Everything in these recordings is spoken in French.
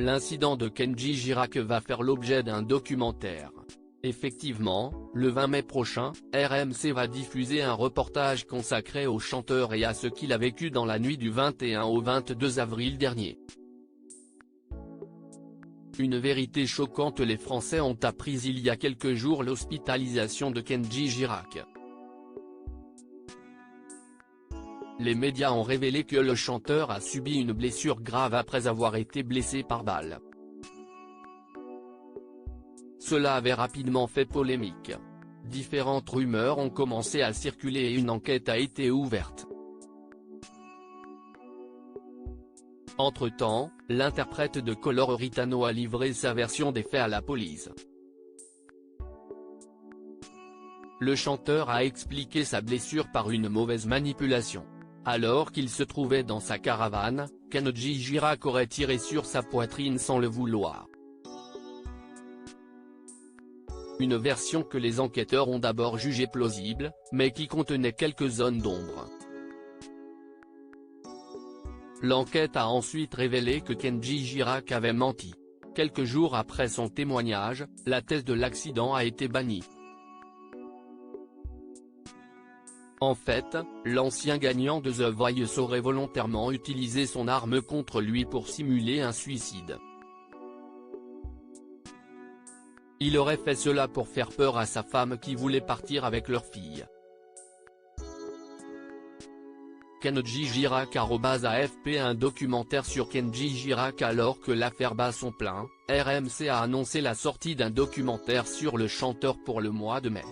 l'incident de Kenji Girac va faire l'objet d'un documentaire. Effectivement, le 20 mai prochain, RMC va diffuser un reportage consacré au chanteur et à ce qu'il a vécu dans la nuit du 21 au 22 avril dernier. Une vérité choquante: les Français ont appris il y a quelques jours l'hospitalisation de Kenji Girac. Les médias ont révélé que le chanteur a subi une blessure grave après avoir été blessé par balle. Cela avait rapidement fait polémique. Différentes rumeurs ont commencé à circuler et une enquête a été ouverte. Entre-temps, l'interprète de Color Ritano a livré sa version des faits à la police. Le chanteur a expliqué sa blessure par une mauvaise manipulation. Alors qu'il se trouvait dans sa caravane, Kenji Girac aurait tiré sur sa poitrine sans le vouloir. Une version que les enquêteurs ont d'abord jugée plausible, mais qui contenait quelques zones d'ombre. L'enquête a ensuite révélé que Kenji Girac avait menti. Quelques jours après son témoignage, la thèse de l'accident a été bannie. En fait, l'ancien gagnant de The Voice aurait volontairement utilisé son arme contre lui pour simuler un suicide. Il aurait fait cela pour faire peur à sa femme qui voulait partir avec leur fille. Kenji Girac @AFP. Un documentaire sur Kenji Girac. Alors que l'affaire bat son plein, RMC a annoncé la sortie d'un documentaire sur le chanteur pour le mois de mai.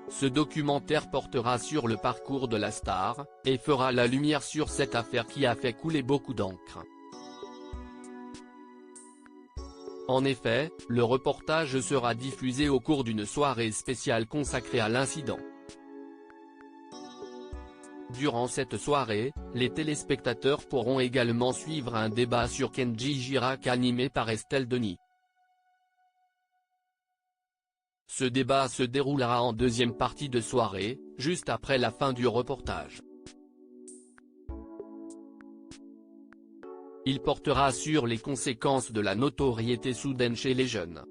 Ce documentaire portera sur le parcours de la star, et fera la lumière sur cette affaire qui a fait couler beaucoup d'encre. En effet, le reportage sera diffusé au cours d'une soirée spéciale consacrée à l'incident. Durant cette soirée, les téléspectateurs pourront également suivre un débat sur Kenji Girac animé par Estelle Denis. Ce débat se déroulera en deuxième partie de soirée, juste après la fin du reportage. Il portera sur les conséquences de la notoriété soudaine chez les jeunes.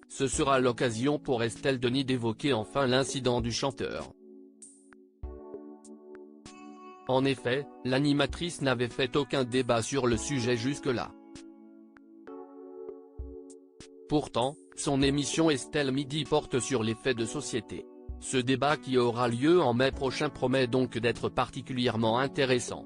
Ce sera l'occasion pour Estelle Denis d'évoquer enfin l'incident du chanteur. En effet, l'animatrice n'avait fait aucun débat sur le sujet jusque-là. Pourtant, son émission Estelle Midi porte sur les faits de société. Ce débat qui aura lieu en mai prochain promet donc d'être particulièrement intéressant.